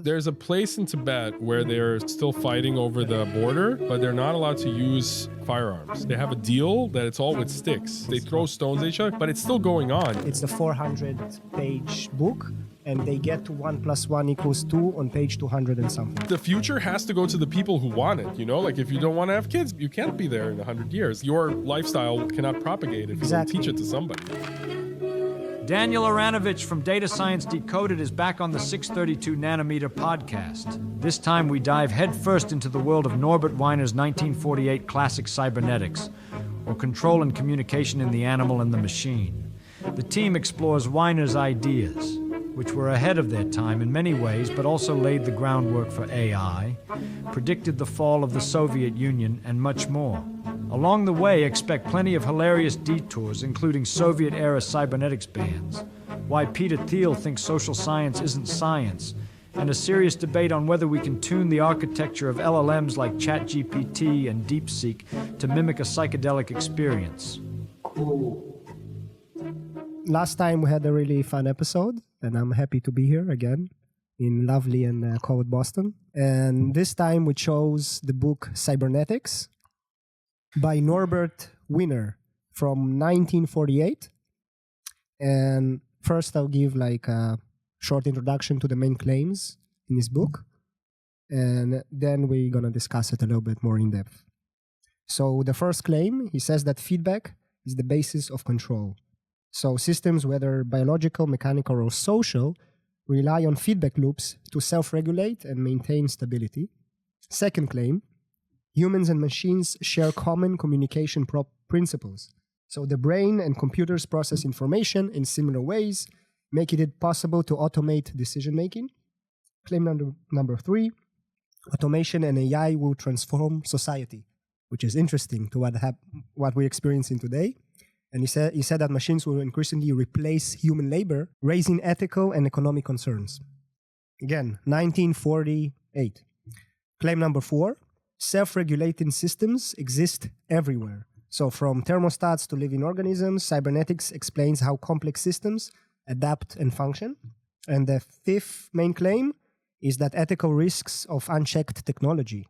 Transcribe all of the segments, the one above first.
There's a place in Tibet where they're still fighting over the border, but they're not allowed to use firearms. They have a deal that it's all with sticks. They throw stones at each other, but it's still going on. It's a 400-page book, and they get to 1 + 1 = 2 on page 200 and something. The future has to go to the people who want it, you know? Like, if you don't want to have kids, you can't be there in 100 years. Your lifestyle cannot propagate if you don't teach it to somebody. Daniel Aronovich from Data Science Decoded is back on the 632 Nanometer podcast. This time we dive headfirst into the world of Norbert Wiener's 1948 classic Cybernetics, or Control and Communication in the Animal and the Machine. The team explores Wiener's ideas, which were ahead of their time in many ways, but also laid the groundwork for AI, predicted the fall of the Soviet Union, and much more. Along the way, expect plenty of hilarious detours, including Soviet-era cybernetics bans, why Peter Thiel thinks social science isn't science, and a serious debate on whether we can tune the architecture of LLMs like ChatGPT and DeepSeek to mimic a psychedelic experience. Last time we had a really fun episode, and I'm happy to be here again in lovely and cold Boston. And this time we chose the book Cybernetics by Norbert Wiener from 1948. And first I'll give like a short introduction to the main claims in his book, and then we're going to discuss it a little bit more in depth. So the first claim, he says that feedback is the basis of control. So systems, whether biological, mechanical, or social, rely on feedback loops to self-regulate and maintain stability. Second claim, humans and machines share common communication principles. So the brain and computers process information in similar ways, making it possible to automate decision-making. Claim number 3, automation and AI will transform society, which is interesting to what we're experiencing today. And he said that machines will increasingly replace human labor, raising ethical and economic concerns. Again, 1948. Claim number 4, self-regulating systems exist everywhere. So from thermostats to living organisms, cybernetics explains how complex systems adapt and function. And the 5th main claim is that ethical risks of unchecked technology,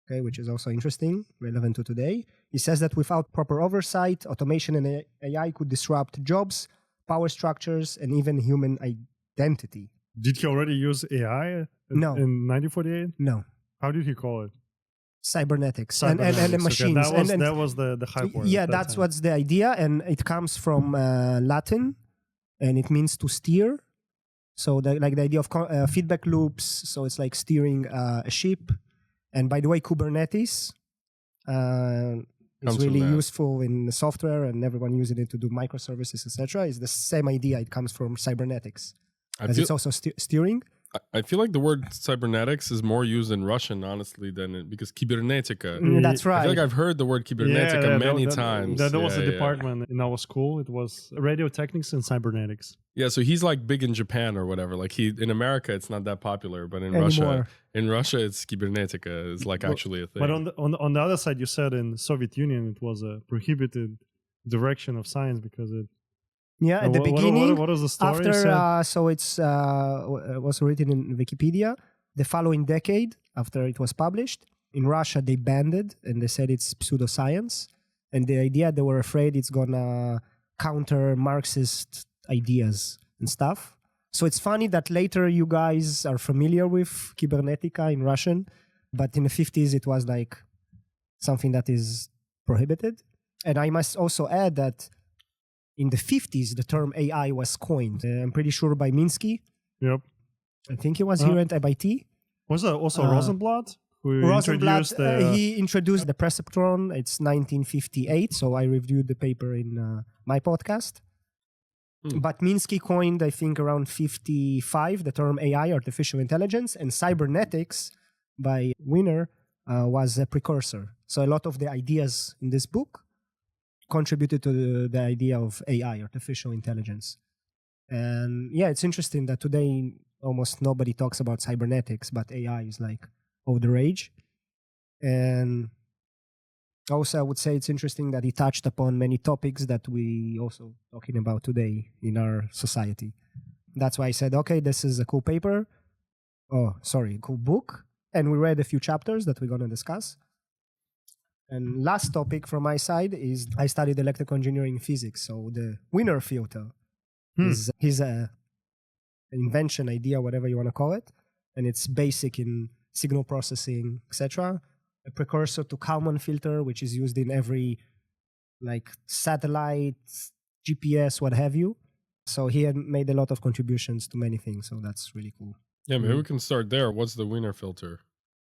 okay, which is also interesting, relevant to today. He says that without proper oversight, automation and AI could disrupt jobs, power structures, and even human identity. Did he already use AI No. in 1948? No. How did he call it? Cybernetics. And the machines. Okay, that was the hype word. Yeah, that's what's the idea. And it comes from Latin, and it means to steer. So the idea of feedback loops. So it's like steering a ship. And by the way, Kubernetes is really useful in software, and everyone using it to do microservices, etc. It's the same idea. It comes from cybernetics, as it's also steering. I feel like the word cybernetics is more used in Russian, honestly, because Kybernetica. That's right. I feel like I've heard the word Kybernetica many times. That was a department in our school. It was radio techniques and cybernetics. Yeah, so he's like big in Japan or whatever. Like in America, it's not that popular, but in Russia, it's Kybernetica is like actually a thing. But on the other side, you said in Soviet Union it was a prohibited direction of science because it. Yeah, at the beginning, what was the story? After, so it was written in Wikipedia. The following decade, after it was published, in Russia they banned it, and they said it's pseudoscience. And the idea, they were afraid it's gonna counter Marxist ideas and stuff. So it's funny that later you guys are familiar with Cybernetica in Russian, but in the 50s it was like something that is prohibited. And I must also add that in the 50s, the term AI was coined. I'm pretty sure by Minsky. Yep. I think he was here at MIT. Was there also Rosenblatt? He introduced the perceptron. It's 1958, so I reviewed the paper in my podcast. But Minsky coined, I think, around 55, the term AI, artificial intelligence, and cybernetics by Wiener was a precursor. So a lot of the ideas in this book contributed to the idea of AI, artificial intelligence. And yeah, it's interesting that today almost nobody talks about cybernetics, but AI is like all the rage. And also I would say it's interesting that he touched upon many topics that we also talking about today in our society. That's why I said, okay, this is a cool paper. Cool book. And we read a few chapters that we're going to discuss. And last topic from my side is I studied electrical engineering physics. So the Wiener filter is his invention, idea, whatever you want to call it. And it's basic in signal processing, etc. A precursor to Kalman filter, which is used in every like satellite, GPS, what have you. So he had made a lot of contributions to many things. So that's really cool. Yeah, maybe we can start there. What's the Wiener filter?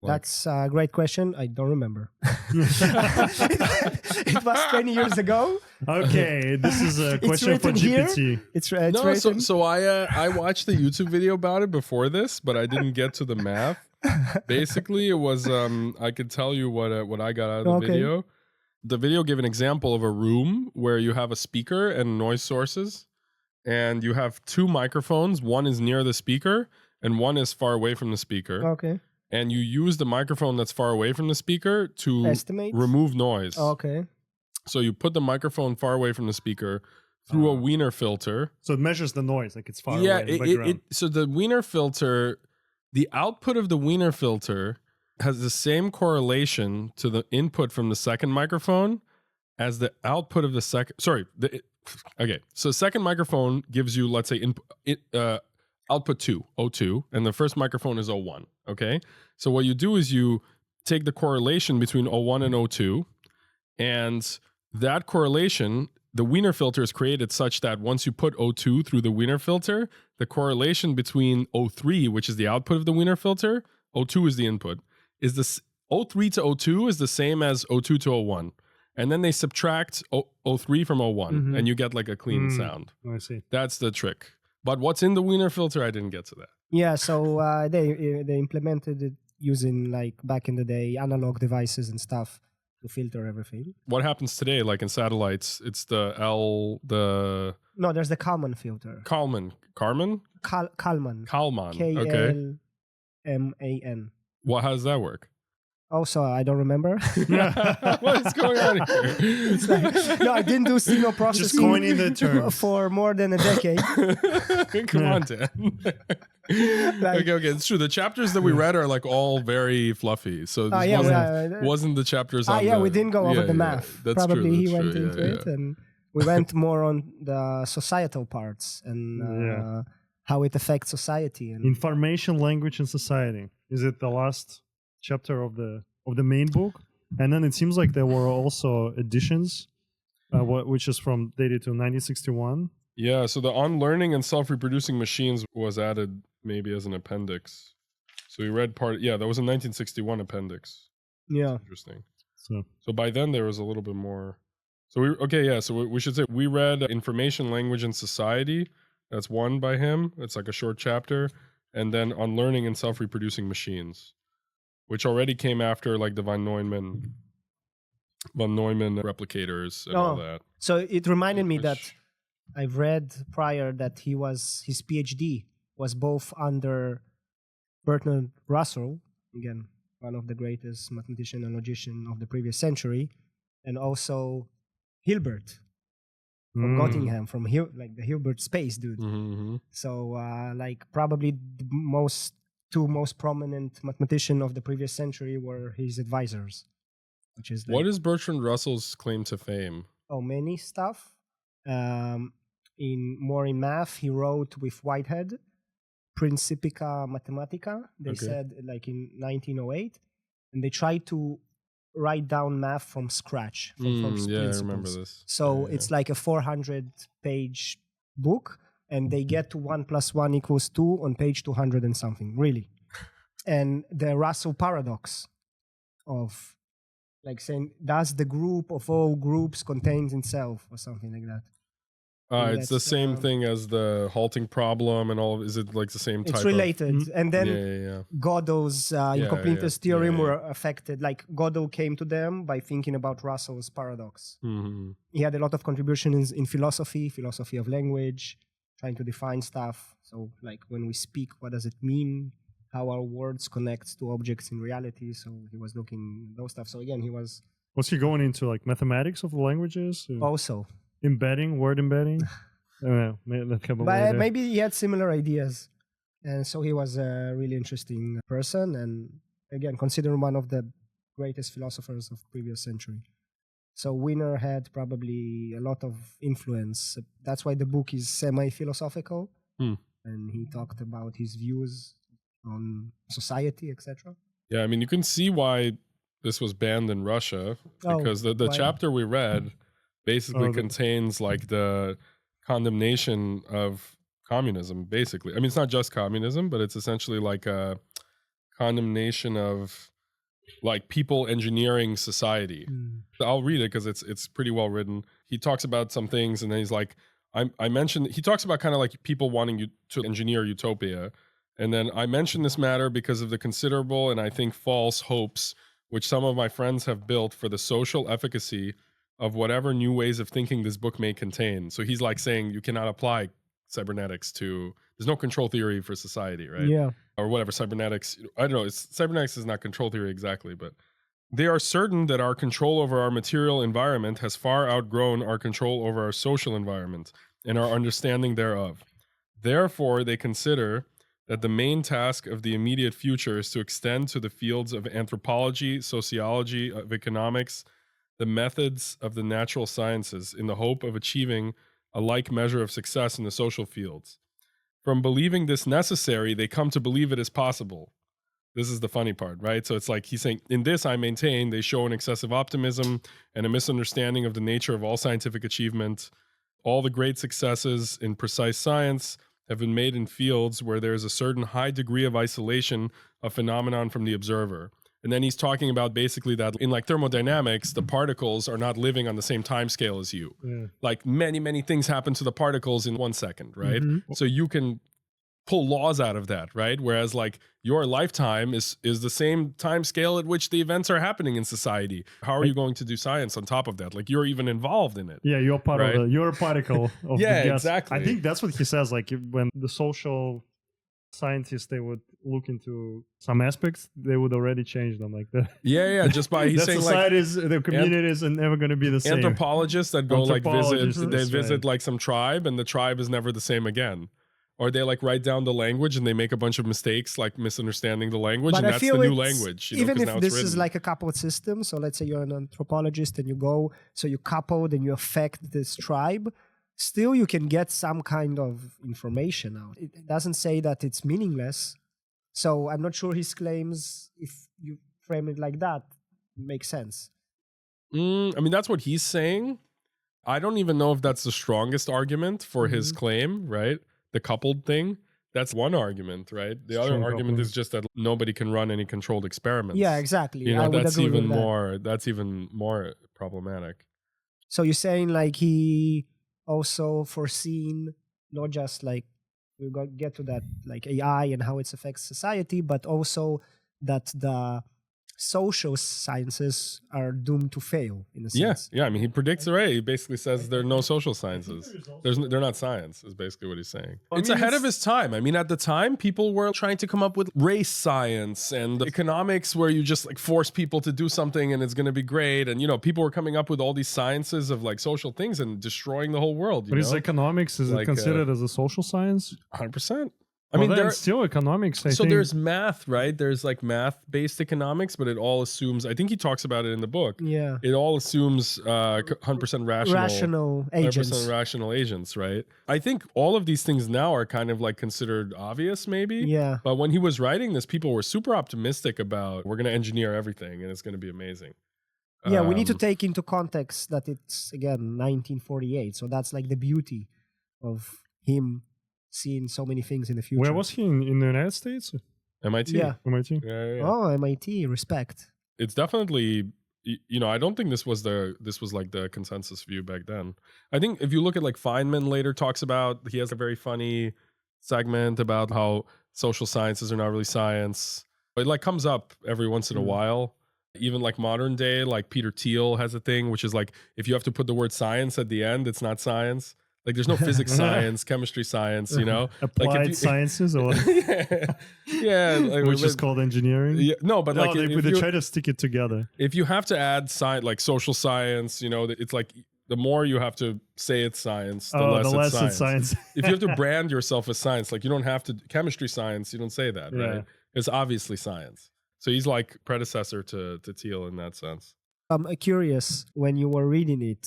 That's a great question. I don't remember. It was 20 years ago. Okay, this is a question for GPT. It's no, written. so I watched the YouTube video about it before this, but I didn't get to the math. Basically, it was I could tell you what I got out of the video. The video gave an example of a room where you have a speaker and noise sources, and you have two microphones. One is near the speaker, and one is far away from the speaker. Okay. And you use the microphone that's far away from the speaker to estimate, remove noise. Okay. So you put the microphone far away from the speaker through a Wiener filter. So it measures the noise, like it's far away in the background. So the Wiener filter, the output of the Wiener filter has the same correlation to the input from the second microphone as the output of the second. Okay. So second microphone gives you, let's say, output 2, O2, and the first microphone is O1, okay? So what you do is you take the correlation between O1 and O2, and that correlation, the Wiener filter is created such that once you put O2 through the Wiener filter, the correlation between O3, which is the output of the Wiener filter, O2 is the input, is this O3 to O2 is the same as O2 to O1. And then they subtract O3 from O1, and you get like a clean sound. I see. That's the trick. But what's in the Wiener filter, I didn't get to that. Yeah, so they implemented it using like back in the day analog devices and stuff to filter everything. What happens today, like in satellites, it's the No, there's the Kalman filter. Kalman. Kalman. Kalman. K-L-M-A-N. How does that work? Also, I don't remember. What is going on here? It's like, no, I didn't do signal processing Just coining the terms. for more than a decade. Come on, Dan. Okay, it's true. The chapters that we read are like all very fluffy. So this wasn't the chapters on we didn't go over the math. That's Probably true, he went into it, and we went more on the societal parts and how it affects society. And Information, language, and society. Is it the last chapter of the main book? And then it seems like there were also additions, which is from dated to 1961. Yeah, so the On Learning and Self-Reproducing Machines was added maybe as an appendix. So we read that was a 1961 appendix. Yeah. Interesting. So by then there was a little bit more. So we should say we read Information, Language, and Society. That's one by him. It's like a short chapter. And then On Learning and Self-Reproducing Machines, which already came after like the von Neumann replicators and all that. So it reminded me that I've read prior that his PhD was both under Bertrand Russell, again, one of the greatest mathematician and logician of the previous century, and also Hilbert from Göttingen, from the Hilbert space dude. So like probably the two most prominent mathematicians of the previous century were his advisors. Which is what is Bertrand Russell's claim to fame? Many stuff. In math, he wrote with Whitehead, Principia Mathematica. They said like in 1908, and they tried to write down math from scratch. From I principles. remember this. So it's like a 400-page book, and they get to 1 + 1 = 2 on page 200 and something, really. And the Russell paradox of like saying, does the group of all groups contains itself or something like that? It's the same thing as the halting problem and all. Is it like the same type? It's related. And then Gödel's incompleteness theorem were affected. Like Gödel came to them by thinking about Russell's paradox. He had a lot of contributions in philosophy of language, trying to define stuff. So like when we speak, what does it mean? How our words connect to objects in reality. So he was looking at those stuff. So again, was he going into like mathematics of the languages? Also. Word embedding? I don't know. But maybe he had similar ideas. And so he was a really interesting person, and again, considered one of the greatest philosophers of previous century. So Wiener had probably a lot of influence. That's why the book is semi-philosophical, and he talked about his views on society, etc. Yeah, I mean, you can see why this was banned in Russia, because the why? chapter we read basically contains like the condemnation of communism, basically. I mean, it's not just communism, but it's essentially like a condemnation of like people engineering society. I'll read it because it's pretty well written. He talks about some things, and then he's like, I mentioned, he talks about kind of like people wanting you to engineer utopia. And then I mentioned this matter because of the considerable and I think false hopes which some of my friends have built for the social efficacy of whatever new ways of thinking this book may contain. So he's like saying you cannot apply cybernetics to, there's no control theory for society, right? Yeah. Or whatever, cybernetics, I don't know, cybernetics is not control theory exactly, but they are certain that our control over our material environment has far outgrown our control over our social environment and our understanding thereof. Therefore, they consider that the main task of the immediate future is to extend to the fields of anthropology, sociology, of economics, the methods of the natural sciences in the hope of achieving a like measure of success in the social fields. From believing this necessary, they come to believe it is possible. This is the funny part, right? So it's like he's saying, in this I maintain they show an excessive optimism and a misunderstanding of the nature of all scientific achievement. All the great successes in precise science have been made in fields where there is a certain high degree of isolation of phenomenon from the observer. And then he's talking about basically that in like thermodynamics, the particles are not living on the same time scale as you. Yeah. Like many things happen to the particles in 1 second, right? Mm-hmm. So you can pull laws out of that, right? Whereas like your lifetime is the same time scale at which the events are happening in society. How are you going to do science on top of that? Like you're even involved in it. Yeah, you're part of you're a particle of the gas. Exactly. I think that's what he says. Like when the social scientists, they would look into some aspects, they would already change them like that. Yeah, just by he's saying societies, like the communities are never going to be the same. Anthropologists that go like visit like some tribe, and the tribe is never the same again. Or they like write down the language and they make a bunch of mistakes, like misunderstanding the language, and that's the new language. Even if this is like a coupled system, so let's say you're an anthropologist and you go, so you coupled and you affect this tribe, still you can get some kind of information out. It doesn't say that it's meaningless. So I'm not sure his claims, if you frame it like that, make sense. I mean, that's what he's saying. I don't even know if that's the strongest argument for his claim, right? The coupled thing, that's one argument, right? The other argument is just that nobody can run any controlled experiments. Yeah, exactly. You know, that's even more, that's even more problematic. So you're saying like he also foreseen not just like we'll get to that like AI and how it affects society, but also that the social sciences are doomed to fail in a sense. Yeah. I mean, he predicts already. He basically says there are no social sciences. They're not science, is basically what he's saying. It's ahead of his time. I mean, at the time, people were trying to come up with race science and economics where you just like force people to do something and it's going to be great. And, you know, people were coming up with all these sciences of like social things and destroying the whole world. But is economics, is it considered as a social science? 100%. I mean, there's still economics. I think. There's math, right? There's like math-based economics, but it all assumes. I think he talks about it in the book. Yeah, it all assumes 100% rational agents, 100% rational agents, right? I think all of these things now are kind of like considered obvious, maybe. Yeah. But when he was writing this, people were super optimistic about we're going to engineer everything and it's going to be amazing. Yeah, we need to take into context that it's again 1948, so that's like the beauty of him. Seeing so many things in the future. Where was he in the United States? MIT. Yeah. MIT. Yeah. Oh, MIT. Respect. It's definitely, you know, I don't think this was like the consensus view back then. I think if you look at like Feynman later talks about, he has a very funny segment about how social sciences are not really science. It like comes up every once in a while. Even like modern day, like Peter Thiel has a thing, which is like, if you have to put the word science at the end, it's not science. Like there's no physics science, chemistry science, you know? Applied like sciences or yeah, like, which is called engineering. Yeah, no, but like they try to stick it together. If you have to add like social science, you know, it's like The more you have to say it's science, the Oh, less the it's less it's science. science. If you have to brand yourself as science, like you don't have to chemistry science, you don't say that, Yeah. right? It's obviously science. So he's like predecessor to Thiel in that sense. I'm curious, when you were reading it,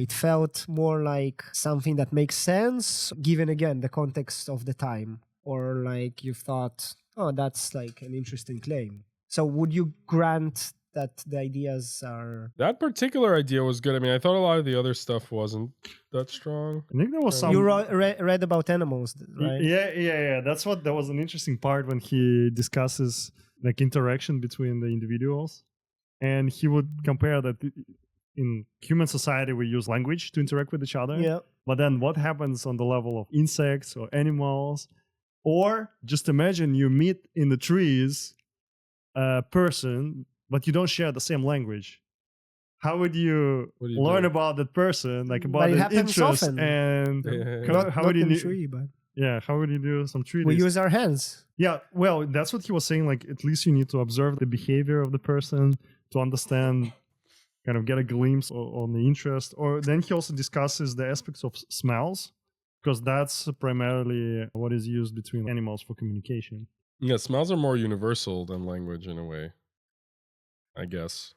it felt more like something that makes sense, given again the context of the time, or like you thought, oh, that's like an interesting claim. So would you grant that the ideas are... That particular idea was good. I mean, I thought a lot of the other stuff wasn't that strong. I think there was some. You read about animals, right? Yeah. That was an interesting part when he discusses like interaction between the individuals, and he would compare that in human society we use language to interact with each other. Yeah. But then what happens on the level of insects or animals? Or just imagine you meet in the trees a person, but you don't share the same language. How would you What do you learn do? about that person, like But about it their happens interests, often. and Yeah. how Not would you in kn- tree, but how would you do some treaties? we use our hands. Yeah, well, that's what he was saying. Like, at least you need to observe the behavior of the person to understand, kind of get a glimpse on the interest. Or then he also discusses the aspects of smells, because that's primarily what is used between animals for communication. Yeah, smells are more universal than language in a way, I guess.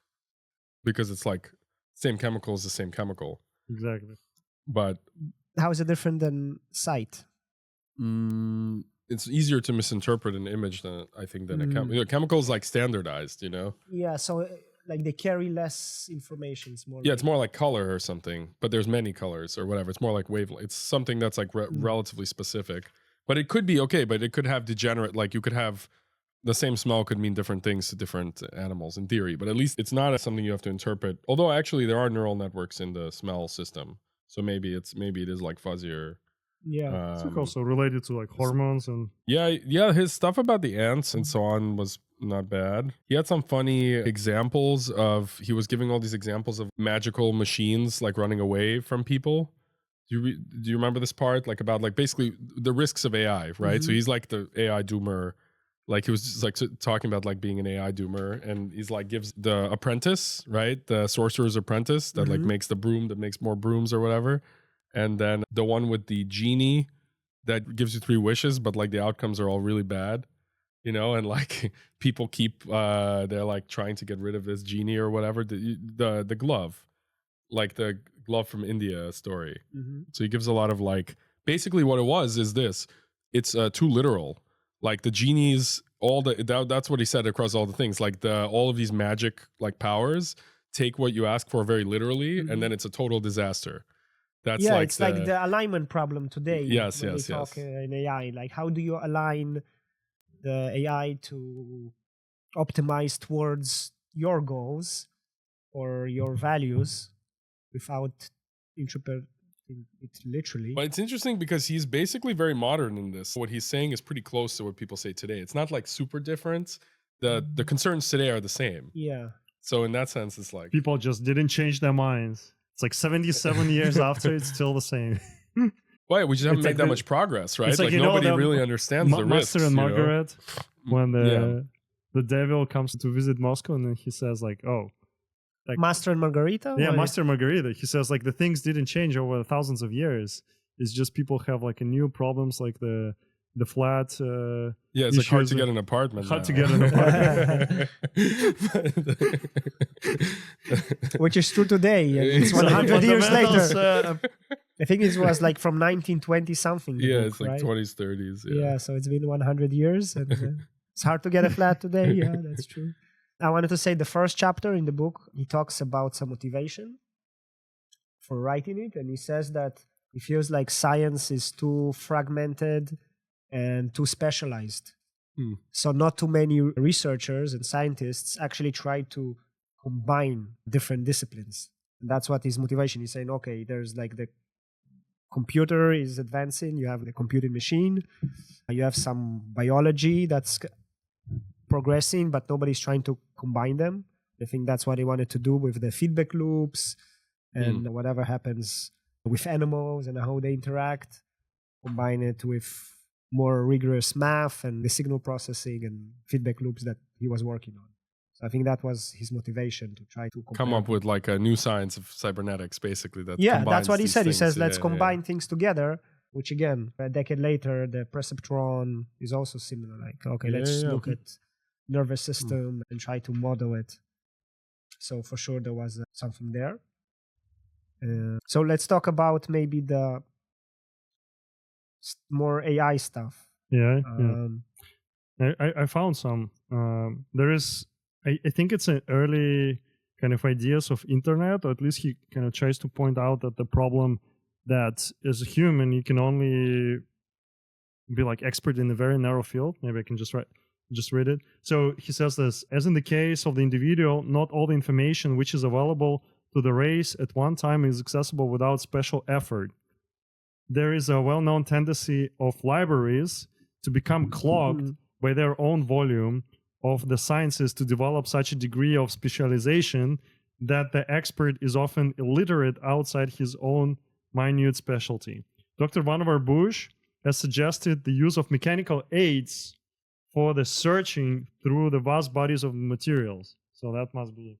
Because it's like same chemical is the same chemical. Exactly. But How is it different than sight? it's easier to misinterpret an image than I think than a chemical. Chemical is like standardized, you know? Yeah, so like they carry less information. It's more Yeah, it's more like color or something, but there's many colors or whatever. It's more like wavelength. It's something that's like relatively specific. But it could be okay, but it could have degenerate, like you could have the same smell could mean different things to different animals in theory, but at least it's not something you have to interpret. Although actually there are neural networks in the smell system. So maybe it is like fuzzier. Yeah. It's also related to like hormones and Yeah, his stuff about the ants and so on was not bad. He had some funny examples he was giving all these examples of magical machines like running away from people. Do you remember this part? Like about like basically the risks of AI, right? So he's like the AI doomer. Like he was just like talking about like being an AI doomer, and he's like gives the apprentice, right? The sorcerer's apprentice that like makes the broom that makes more brooms or whatever. And then the one with the genie that gives you 3 wishes, but like the outcomes are all really bad, you know, and like people keep they're like trying to get rid of this genie or whatever. The glove, like the glove from India story. So he gives a lot of like basically what it was is this. It's too literal. Like the genies, that's what he said across all the things. Like all of these magic like powers take what you ask for very literally, and then it's a total disaster. That's yeah, like it's like the alignment problem today. Yes, when yes, we talk yes. in AI. Like, how do you align the AI to optimize towards your goals or your values without interpreting it literally? But it's interesting because he's basically very modern in this. What he's saying is pretty close to what people say today. It's not like super different. The concerns today are the same. Yeah. So in that sense, it's like people just didn't change their minds. It's like 77 years after, it's still the same. Why? We just haven't It's made like that the- much progress, right? It's Like you know, nobody the really understands the risks. Master and you know? Margaret, when Yeah. the devil comes to visit Moscow, and then he says like, "Oh, like Master and Margarita? yeah, Or- Master and Margarita." He says like the things didn't change over thousands of years. It's just people have like a new problems, like the flat. Yeah, it's like hard issues to with- get an apartment. hard to now. get an apartment. Which is true today. And it's Exactly. 100 years Fundamentals, later. I think it was like from 1920 something. the Yeah, book, it's like right? 20s, 30s. Yeah, so it's been 100 years. And it's hard to get a flat today. Yeah, that's true. I wanted to say the first chapter in the book, he talks about some motivation for writing it. And he says that he feels like science is too fragmented and too specialized. So not too many researchers and scientists actually try to combine different disciplines. And that's what his motivation. He's saying, okay, there's like the computer is advancing, you have the computing machine, you have some biology that's progressing, but nobody's trying to combine them. I think that's what he wanted to do with the feedback loops and whatever happens with animals and how they interact, combine it with more rigorous math and the signal processing and feedback loops that he was working on. So I think that was his motivation to try to Come up with like a new science of cybernetics, basically. That yeah, that's combines what he these said. He things. says, let's Yeah, combine things together, which again, a decade later, the perceptron is also similar. Like, okay, let's look at nervous system and try to model it. So for sure there was something there. So let's talk about maybe the more AI stuff. Yeah. I found some. There is, I think it's an early kind of ideas of internet, or at least he kind of tries to point out that the problem that as a human you can only be like expert in a very narrow field. Maybe I can just read it. So he says this: as in the case of the individual, not all the information which is available to the race at one time is accessible without special effort. There is a well-known tendency of libraries to become clogged by their own volume of the sciences to develop such a degree of specialization that the expert is often illiterate outside his own minute specialty. Dr. Vannevar Bush has suggested the use of mechanical aids for the searching through the vast bodies of materials. So that must be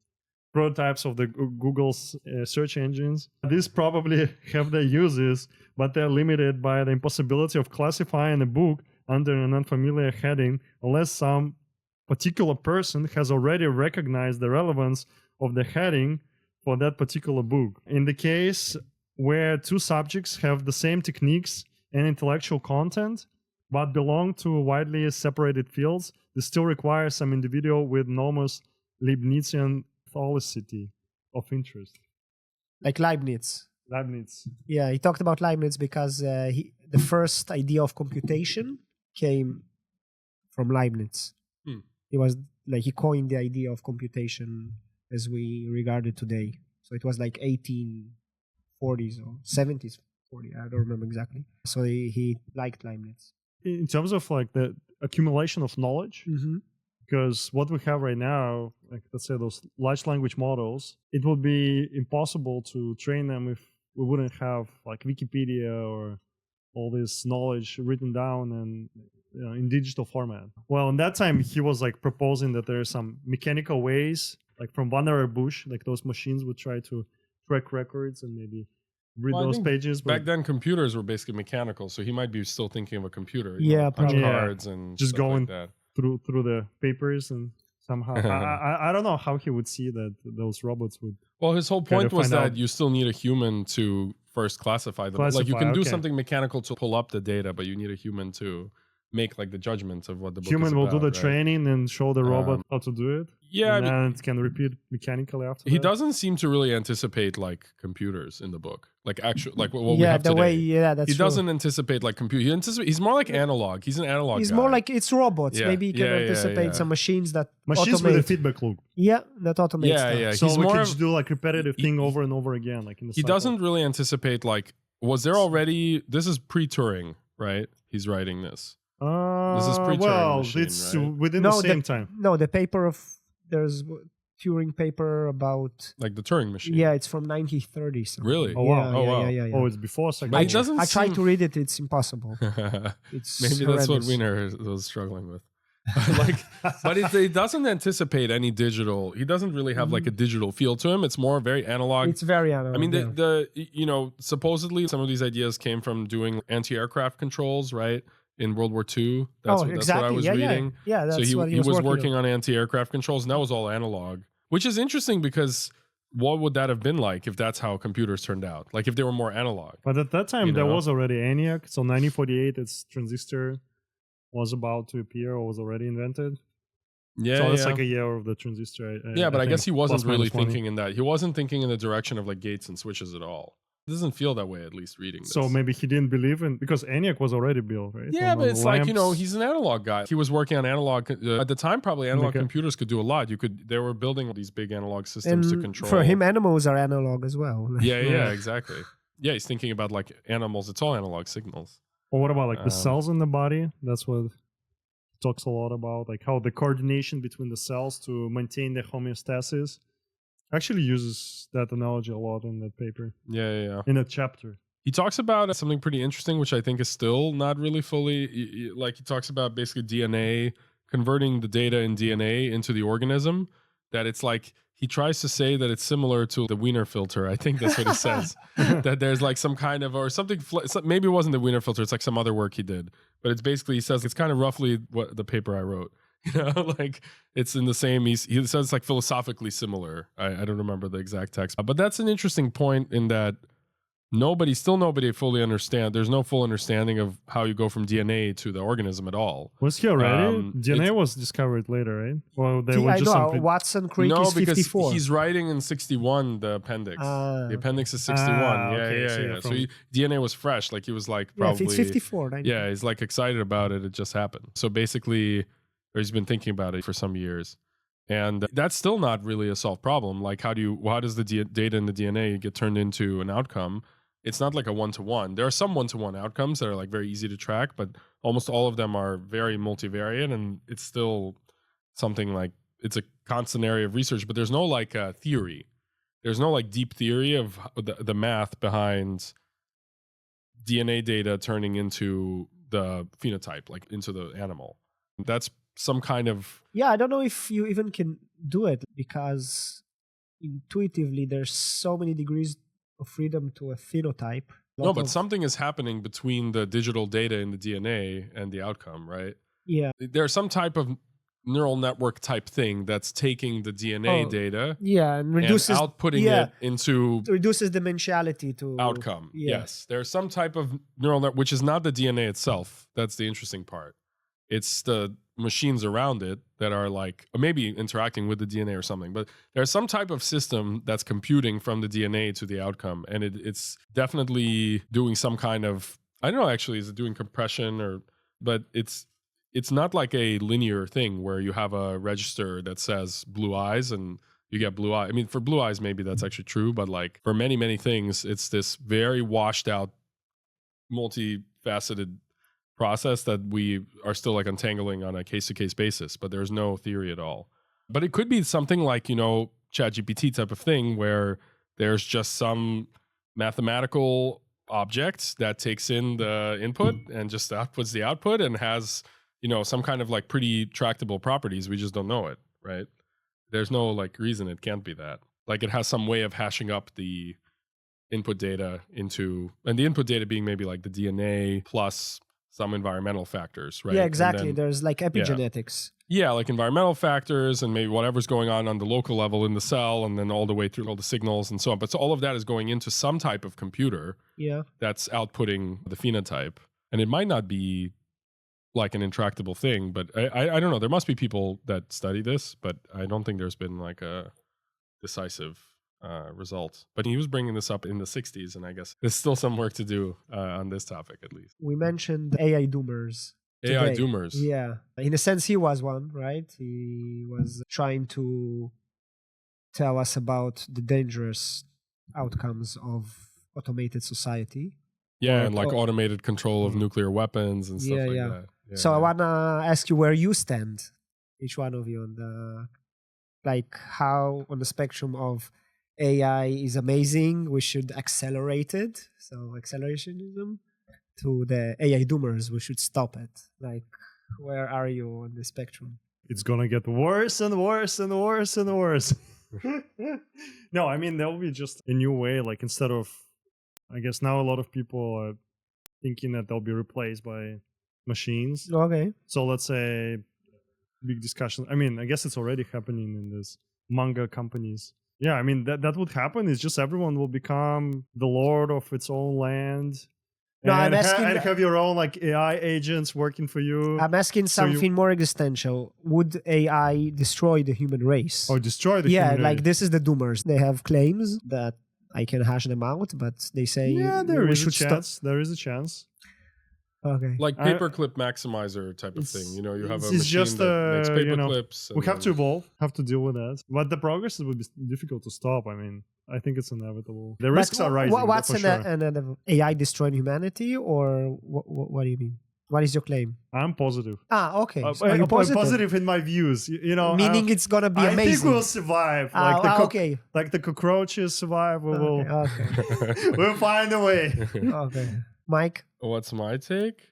prototypes of the Google's search engines. These probably have their uses, but they're limited by the impossibility of classifying a book under an unfamiliar heading unless some particular person has already recognized the relevance of the heading for that particular book. In the case where two subjects have the same techniques and intellectual content, but belong to widely separated fields, they still require some individual with enormous Leibnizian catholicity of interest. Like Leibniz. Yeah, he talked about Leibniz because the first idea of computation came from Leibniz. He was like, he coined the idea of computation as we regard it today. So it was like 1840s or 70s, 40, I don't remember exactly. So he liked Leibniz. In terms of like the accumulation of knowledge, because what we have right now, like let's say those large language models, it would be impossible to train them if we wouldn't have like Wikipedia or all this knowledge written down and in digital format. Well, in that time, he was like proposing that there are some mechanical ways, like from Vannevar Bush, like those machines would try to track records and maybe read those pages. Back then, computers were basically mechanical, so he might be still thinking of a computer. Probably. Cards and just going like that. through the papers and somehow I don't know how he would see that those robots would. Well, his whole point was that you still need a human to first classify them. Like you can do something mechanical to pull up the data, but you need a human to make like the judgment of what the book human is will about, do the right? training and show the robot how to do it. Yeah, and then it can repeat mechanically after. He that. doesn't seem to really anticipate like computers in the book, like actual like what we Yeah, have the today. way, that's He true. doesn't anticipate like computer. He's more like analog. He's an analog. He's guy. more like it's robots. Yeah. Maybe he can anticipate yeah. some machines that Machines automate. with a feedback loop. Yeah, that automates stuff. yeah. So He's we more can of, just do like repetitive thing over and over again, like in the he cycle. doesn't really anticipate like was there already this is pre-Turing, right? He's writing this. This is pre-Turing well, machine, it's right? within the same time. No, the paper of there's Turing paper about Like the Turing machine. yeah, it's from 1930s. Really? Oh, wow. Yeah. Oh, it's before second. But it doesn't I tried seem- to read it. It's impossible. It's Maybe that's what horrendous. Wiener was struggling with. But it doesn't anticipate any digital. He doesn't really have like a digital feel to him. It's more very analog. It's very analog. I mean, yeah. the supposedly some of these ideas came from doing anti-aircraft controls, right? In World War II. That's what I was reading. Yeah, that's so what he was working on anti-aircraft controls, and that was all analog, which is interesting because what would that have been like if that's how computers turned out? Like if they were more analog. But at that time, You there know? was already ENIAC. So 1948, its transistor was about to appear or was already invented. Yeah, so that's like a year of the transistor. But I guess he wasn't plus really minus 20. thinking in that. He wasn't thinking in the direction of like gates and switches at all. It doesn't feel that way, at least reading this. So maybe he didn't believe in, because ENIAC was already built, right? Yeah, On but it's like, lamps. he's an analog guy. He was working on analog at the time. Probably analog computers could do a lot. They were building these big analog systems to control. For him, animals are analog as well. Yeah, exactly. Yeah, he's thinking about like animals. It's all analog signals. Or what about like the cells in the body? That's what he talks a lot about, like how the coordination between the cells to maintain the homeostasis. Actually uses that analogy a lot in that paper. Yeah. In a chapter. He talks about something pretty interesting, which I think is still not really fully, like he talks about basically DNA, converting the data in DNA into the organism. that it's like he tries to say that it's similar to the Wiener filter. I think that's what he says. That there's like some kind of, or something, maybe it wasn't the Wiener filter, it's like some other work he did. But it's basically, he says it's kind of roughly what the paper I wrote. Like it's in the same, he says it's like philosophically similar. I don't remember the exact text. But that's an interesting point in that nobody fully understand. There's no full understanding of how you go from DNA to the organism at all. Was he already? DNA was discovered later, right? Well, they were just Watson Crick is 54. Because he's writing in 61 the appendix. The appendix is 61. Yeah. So DNA was fresh. Like he was like probably. If it's 54. Yeah, he's like excited about it. It just happened. So basically, he's been thinking about it for some years. And that's still not really a solved problem. Like how does the data in the DNA get turned into an outcome? It's not like a one-to-one. There are some one-to-one outcomes that are like very easy to track, but almost all of them are very multivariate, and it's still something like it's a constant area of research, but there's no like theory. There's no like deep theory of the math behind DNA data turning into the phenotype, like into the animal. That's some kind of... Yeah, I don't know if you even can do it because intuitively there's so many degrees of freedom to a phenotype. No, but something is happening between the digital data in the DNA and the outcome, right? Yeah. There's some type of neural network type thing that's taking the DNA data and reduces and outputting it into reduces dimensionality to outcome. Yes. There's some type of neural net, which is not the DNA itself. That's the interesting part. It's the machines around it that are like maybe interacting with the DNA or something, but there's some type of system that's computing from the DNA to the outcome, and it's definitely doing some kind of, I don't know actually, is it doing compression but it's not like a linear thing where you have a register that says blue eyes and you get blue eye. I mean, for blue eyes maybe that's actually true, but like for many things it's this very washed out multifaceted process that we are still like untangling on a case-to-case basis, but there's no theory at all. But it could be something like, ChatGPT type of thing where there's just some mathematical object that takes in the input and just outputs the output and has, some kind of like pretty tractable properties. We just don't know it, right? There's no like reason it can't be that. Like it has some way of hashing up the input data into, and the input data being maybe like the DNA plus some environmental factors, right? Yeah, exactly. There's like epigenetics. Yeah, like environmental factors and maybe whatever's going on the local level in the cell and then all the way through all the signals and so on. But so all of that is going into some type of computer that's outputting the phenotype. And it might not be like an intractable thing, but I don't know. There must be people that study this, but I don't think there's been like a decisive result. But he was bringing this up in the 60s, and I guess there's still some work to do on this topic at least. We mentioned AI doomers. Today. AI doomers. Yeah. In a sense, he was one, right? He was trying to tell us about the dangerous outcomes of automated society. Yeah, and like automated control of nuclear weapons and stuff like that. Yeah, so I want to ask you where you stand, each one of you, on the, like how on the spectrum of AI is amazing, we should accelerate it, so accelerationism, to the AI doomers, we should stop it. Like, where are you on the spectrum? It's gonna get worse and worse and worse and worse. No, I mean, there'll be just a new way, like instead of, I guess now a lot of people are thinking that they'll be replaced by machines. Okay. So let's say big discussion. I mean, I guess it's already happening in these manga companies. Yeah, I mean, that would happen. It's just everyone will become the lord of its own land. No, and I'm asking... and have your own like AI agents working for you. I'm asking something more existential. Would AI destroy the human race? Or destroy the human race? Yeah, like this is the doomers. They have claims that I can hash them out, but they say there is a chance. There is a chance. Okay. Like Paperclip Maximizer type of thing. You have a machine that makes paperclips. We have to evolve, have to deal with that. But the progress would be difficult to stop. I mean, I think it's inevitable. The risks are rising. What's an AI destroying humanity, or what do you mean? What is your claim? I'm positive. Okay. Are you positive? Positive in my views. Meaning it's gonna be amazing. I think we'll survive. Okay. Like the cockroaches survive. Okay. We'll find a way. Okay. Mike? What's my take?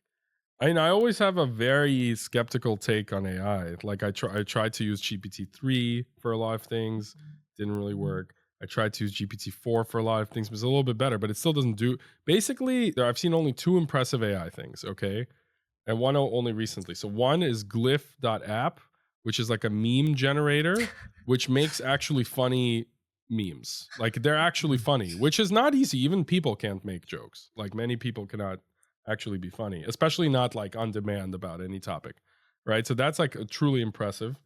I mean, I always have a very skeptical take on AI. Like I tried to use GPT-3 for a lot of things, didn't really work. I tried to use GPT-4 for a lot of things, it was a little bit better, but it still doesn't do. Basically, I've seen only 2 impressive AI things, okay? And one only recently. So one is glyph.app, which is like a meme generator, which makes actually funny memes. Like they're actually funny, which is not easy. Even people can't make jokes. Like many people cannot actually be funny, especially not like on demand about any topic, right? So that's like truly impressive.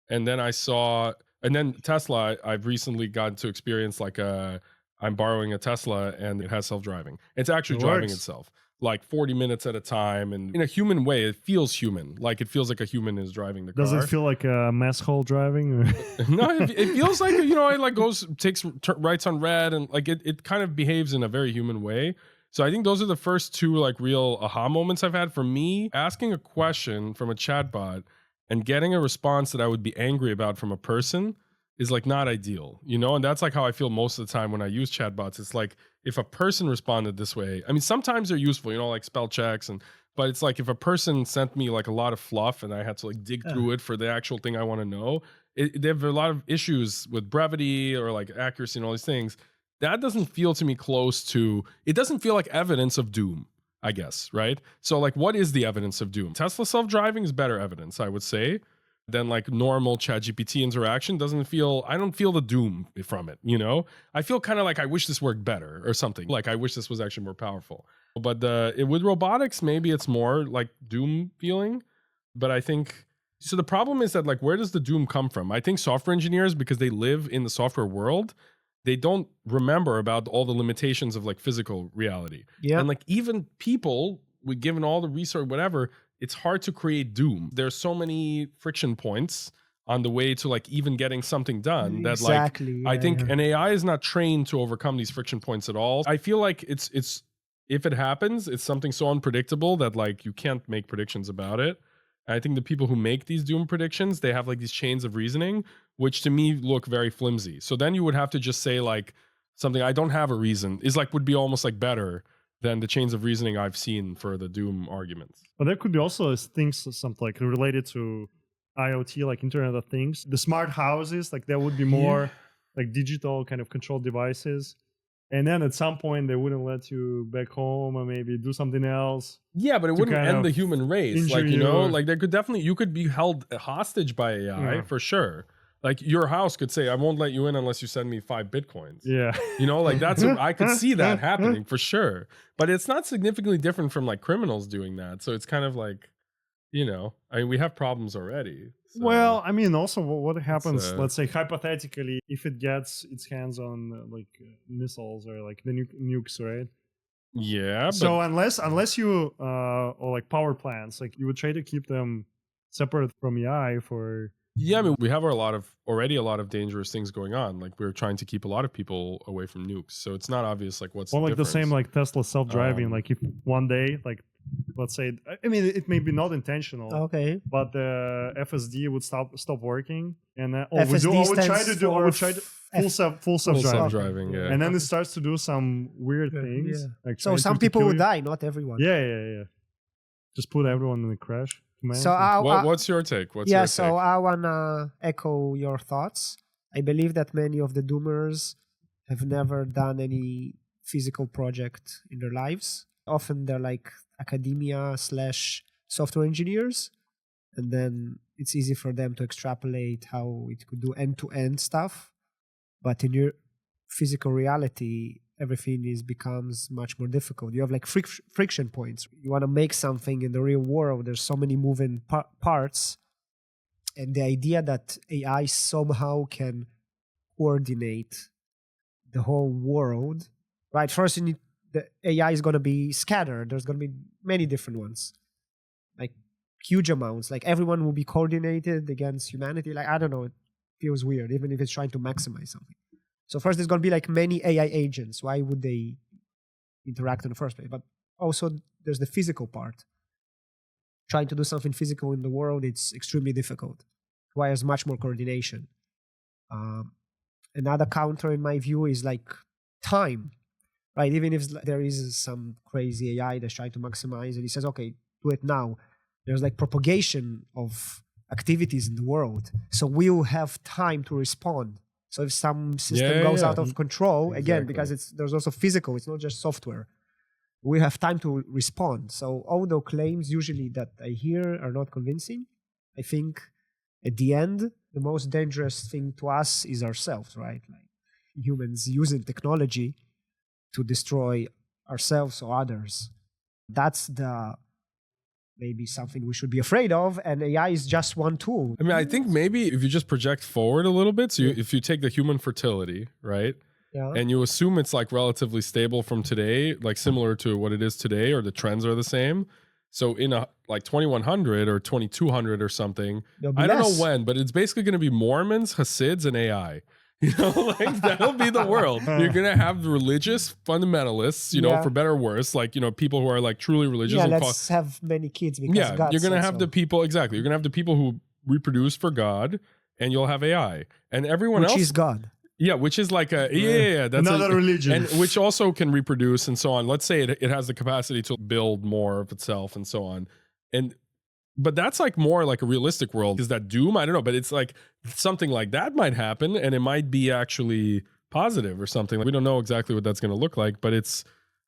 And then and then Tesla, I've recently gotten to experience like I'm borrowing a Tesla and it has self-driving. It's actually driving itself like 40 minutes at a time, and in a human way, it feels human. Like it feels like a human is driving the car. Does it feel like a mess hole driving? No, it feels like, it like writes on red, and like it kind of behaves in a very human way. So I think those are the first 2 like real aha moments I've had. For me, asking a question from a chatbot and getting a response that I would be angry about from a person is like not ideal, and that's like how I feel most of the time when I use chatbots. It's like if a person responded this way, I mean, sometimes they're useful, like spell checks, but it's like if a person sent me like a lot of fluff and I had to like dig through it for the actual thing I want to know, they have a lot of issues with brevity or like accuracy and all these things. That doesn't feel to me close to, it doesn't feel like evidence of doom, I guess, right? So like, what is the evidence of doom? Tesla self-driving is better evidence, I would say, than like normal ChatGPT interaction. I don't feel the doom from it, I feel kind of like I wish this worked better or something. Like I wish this was actually more powerful. But with robotics, maybe it's more like doom feeling. But I think, so the problem is that like, where does the doom come from? I think software engineers, because they live in the software world, they don't remember about all the limitations of like physical reality. Yeah. And like even people, given all the research, whatever, it's hard to create doom. There's so many friction points on the way to like even getting something done that I think an AI is not trained to overcome these friction points at all. I feel like it's if it happens, it's something so unpredictable that like you can't make predictions about it. I think the people who make these doom predictions, they have like these chains of reasoning, which to me look very flimsy. So then you would have to just say like something, I don't have a reason, is like would be almost like better than the chains of reasoning I've seen for the doom arguments. But there could be also things something like related to IoT, like Internet of Things. The smart houses, like there would be more like digital kind of control devices. And then at some point they wouldn't let you back home or maybe do something else. Yeah, but it wouldn't end the human race. Like, like there could definitely, you could be held hostage by AI for sure. Like your house could say, I won't let you in unless you send me 5 Bitcoins. Yeah. Like I could see that happening for sure. But it's not significantly different from like criminals doing that. So it's kind of like, I mean, we have problems already. So well, I mean, also what happens, let's say hypothetically, if it gets its hands on missiles or like the nukes, right? Yeah. So unless you, or like power plants, like you would try to keep them separate from AI for... Yeah, I mean, we have already a lot of dangerous things going on. Like we're trying to keep a lot of people away from nukes. So it's not obvious like what's the difference. Same like Tesla self-driving. Like if one day, like let's say, I mean, it may be not intentional. Okay. But the FSD would stop working, and then I would try to full self-driving. Yeah. And then it starts to do some weird things. Yeah. Like so some people would die, not everyone. Yeah. Just put everyone in the crash. So what's your take? So I wanna echo your thoughts. I believe that many of the doomers have never done any physical project in their lives. Often they're like academia/software engineers, and then it's easy for them to extrapolate how it could do end-to-end stuff. But in your physical reality, everything becomes much more difficult. You have like friction points. You want to make something in the real world. There's so many moving parts. And the idea that AI somehow can coordinate the whole world, right? First, the AI is going to be scattered. There's going to be many different ones, like huge amounts. Like everyone will be coordinated against humanity. Like, I don't know. It feels weird, even if it's trying to maximize something. So first, there's going to be like many AI agents. Why would they interact in the first place? But also, there's the physical part. Trying to do something physical in the world, it's extremely difficult. Requires much more coordination. Another counter, in my view, is like time, right? Even if there is some crazy AI that's trying to maximize, and he says, okay, do it now. There's like propagation of activities in the world. So we'll have time to respond. So if some system goes out of control, again, because there's also physical, it's not just software, we have time to respond. So although claims usually that I hear are not convincing, I think at the end, the most dangerous thing to us is ourselves, right? Like humans using technology to destroy ourselves or others. That's maybe something we should be afraid of, and AI is just one tool. I mean, I think maybe if you just project forward a little bit, so if you take the human fertility, right? Yeah. And you assume it's like relatively stable from today, like similar to what it is today, or the trends are the same. So in like 2100 or 2200 or something, I don't know when, but it's basically going to be Mormons, Hasids, and AI. You know, like that'll be the world. You're going to have the religious fundamentalists, you know, for better or worse, like, you know, people who are like truly religious. Yeah, let's have many kids because God you're going to said have so. the people, exactly. You're going to have the people who reproduce for God, and you'll have AI. And everyone else. Which is God. Yeah, which is like that's another religion, and which also can reproduce and so on. Let's say it has the capacity to build more of itself and so on. But that's like more like a realistic world. Is that doom? I don't know, but it's like something like that might happen, and it might be actually positive or something. We don't know exactly what that's going to look like, but it's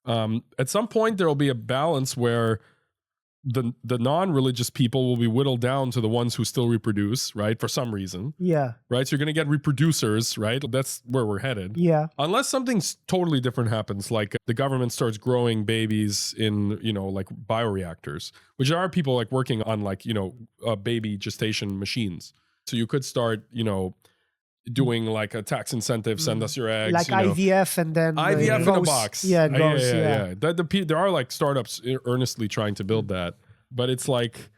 at some point there will be a balance where the non-religious people will be whittled down to the ones who still reproduce, right? For some reason. Yeah. Right? So you're going to get reproducers, right? That's where we're headed. Yeah. Unless something totally different happens, like the government starts growing babies in, you know, like bioreactors, which there are people like working on like, you know, baby gestation machines. So you could start, you know, doing like a tax incentive, send us your eggs. Like you know. IVF and then IVF in a box. Yeah, it goes, yeah. There are like startups earnestly trying to build that. But it's like,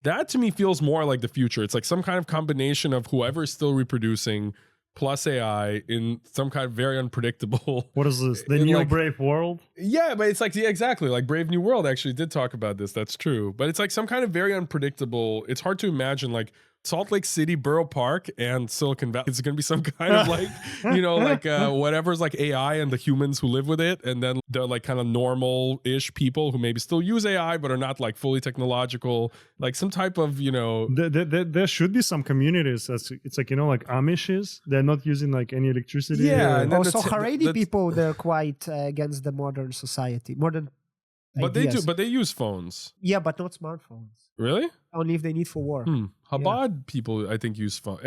that to me feels more like the future. It's like some kind of combination of whoever is still reproducing plus AI in some kind of very unpredictable. What is this? The new Brave World? Yeah, but it's like, yeah, exactly. Like Brave New World actually did talk about this. That's true. But it's like some kind of very unpredictable. It's hard to imagine like Salt Lake City, Borough Park, and Silicon Valley. It's going to be some kind of like, you know, like whatever's like AI and the humans who live with it. And then the like kind of normal-ish people who maybe still use AI, but are not like fully technological, like some type of, you know. There should be some communities. It's like, you know, like Amishes. They're not using like any electricity. Yeah. And also Haredi people, they're quite against the modern society. But ideas. But they use phones. Yeah, but not smartphones. Really? Only if they need for work. Chabad people, I think, use phone.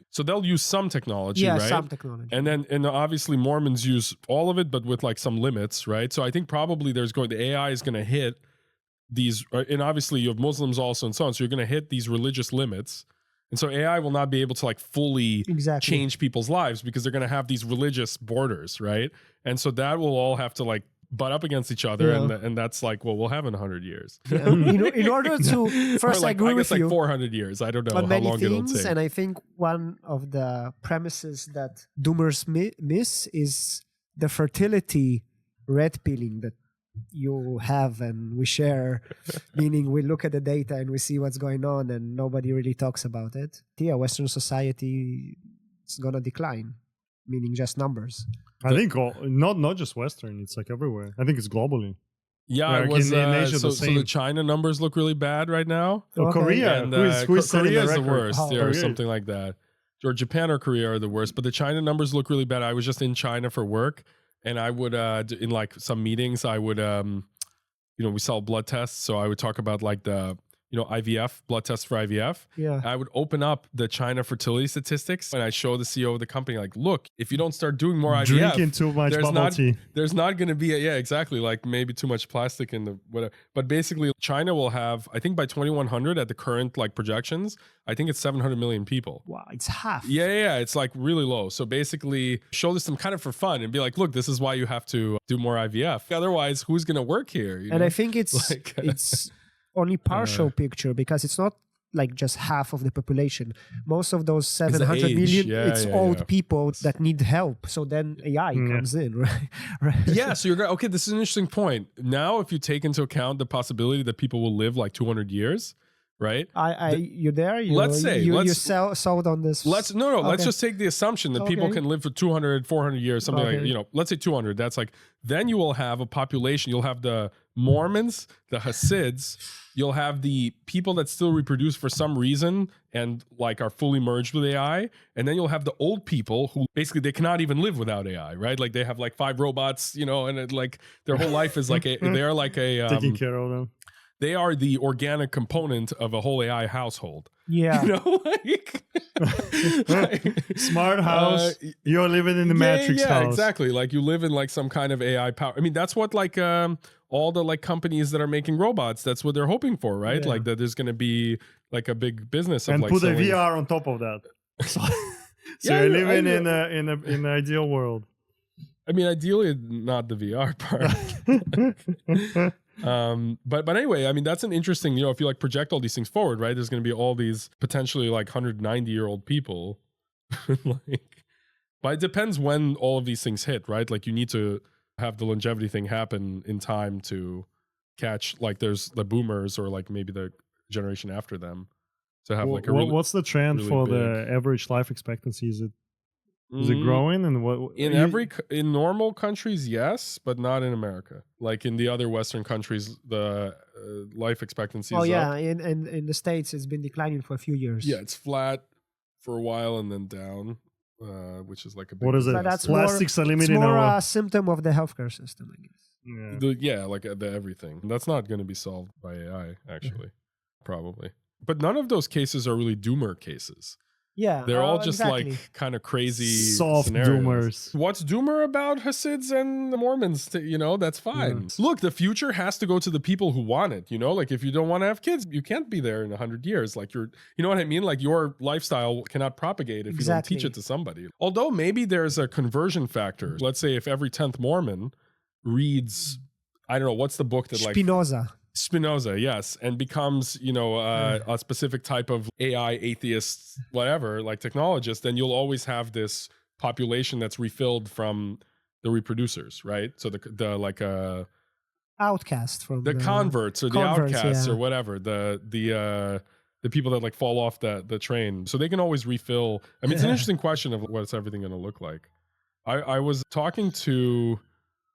So they'll use some technology, right? Yeah, some technology. And obviously Mormons use all of it, but with like some limits, right? So I think probably the AI is going to hit these, and obviously you have Muslims also and so on. So you're going to hit these religious limits. And so AI will not be able to like fully change people's lives because they're going to have these religious borders, right? And so that will all have to like butt up against each other, and that's like, well, we'll have in 100 years. Yeah. in order to first, like, I agree guess with you. Like 400 years. I don't know on how many long things, it'll take. And I think one of the premises that doomers miss is the fertility red pilling that you have and we share, meaning we look at the data and we see what's going on and nobody really talks about it. Yeah, Western society is going to decline, meaning just numbers. I think not just Western, it's like everywhere. I think it's globally. Yeah, like it was. in Asia, so the China numbers look really bad right now. Oh, Korea, and, who is Korea is the worst, Oh, or something like that. Or Japan or Korea are the worst, but the China numbers look really bad. I was just in China for work, and I would in like some meetings, I would you know, we sell blood tests, so I would talk about like the, you know, IVF, blood tests for IVF. Yeah. I would open up the China fertility statistics and I show the CEO of the company, like, look, if you don't start doing more IVF, drinking too much bubble tea. There's not going to be exactly, like maybe too much plastic in the whatever. But basically, China will have, I think by 2100 at the current like projections, I think it's 700 million people. Wow, it's half. Yeah, it's like really low. So basically, show this them kind of for fun and be like, look, this is why you have to do more IVF. Otherwise, who's going to work here? You know? I think it's like, it's only partial picture because it's not like just half of the population. Most of those 700 million, it's old people that need help. So then AI comes in, right? Yeah, so you're okay. This is an interesting point. Now, if you take into account the possibility that people will live like 200 years, right? You there? Let's say, you sold on this. Let's just take the assumption that people can live for 200, 400 years, something like, let's say 200. That's like, then you will have a population. You'll have the Mormons, the Hasids. You'll have the people that still reproduce for some reason and like are fully merged with AI. And then you'll have the old people who basically they cannot even live without AI, right? Like they have like 5 robots, and it, like their whole life is like they're like a taking care of them. They are the organic component of a whole AI household. Yeah. Smart house. You're living in the Matrix house. Yeah, exactly. Like you live in like some kind of AI power. I mean, that's what like all the like companies that are making robots, that's what they're hoping for, right? Yeah. Like that there's going to be like a big business of and like put selling. a VR on top of that. So you're living in an ideal world. I mean, ideally not the VR part. But anyway, I mean, that's an interesting, if you like project all these things forward, right? There's going to be all these potentially like 190-year-old people. But it depends when all of these things hit, right? Like you need to have the longevity thing happen in time to catch, like there's the boomers or like maybe the generation after them to have like a really, what's the trend really for big. the average life expectancy? Is it growing? And what in normal countries, yes, but not in America. Like in the other Western countries, the life expectancy is up. in the States it's been declining for a few years. Yeah, it's flat for a while and then down, which is like a big what is it? But that's Plastics are It's limiting more our... a symptom of the healthcare system, I guess. like the everything. That's not going to be solved by AI, actually, probably. But none of those cases are really doomer cases. Yeah, they're all just exactly. like kind of crazy soft scenarios. doomers. What's doomer about Hasids and the Mormons? That's fine. Yeah. Look, the future has to go to the people who want it. Like if you don't want to have kids, you can't be there in 100 years. Like you know what I mean? Like your lifestyle cannot propagate if you don't teach it to somebody. Although maybe there's a conversion factor. Let's say if every 10th Mormon reads, I don't know, what's the book that Spinoza, yes, and becomes, a specific type of AI atheist, whatever, like technologist, then you'll always have this population that's refilled from the reproducers, right? So the like outcast from the converts or the outcasts yeah. or whatever, the people that like fall off the train. So they can always refill. I mean, it's an interesting question of what's everything going to look like. I was talking to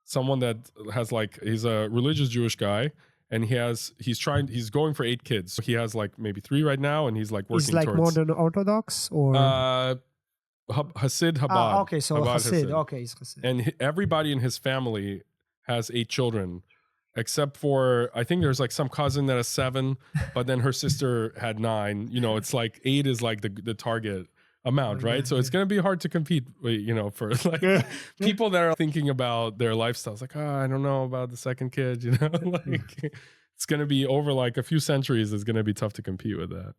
someone that has like, he's a religious Jewish guy. And he's going for 8 kids. So he has like maybe 3 right now, and he's like working towards. He's like modern Orthodox or Hasid Chabad. Okay, so Chabad Hasid. Okay, he's Hasid. And everybody in his family has 8 children, except for I think there's like some cousin that has 7, but then her sister had 9. It's like 8 is like the target amount, right? So it's going to be hard to compete, for like people that are thinking about their lifestyles. Like, I don't know about the second kid, like it's going to be over like a few centuries. It's going to be tough to compete with that.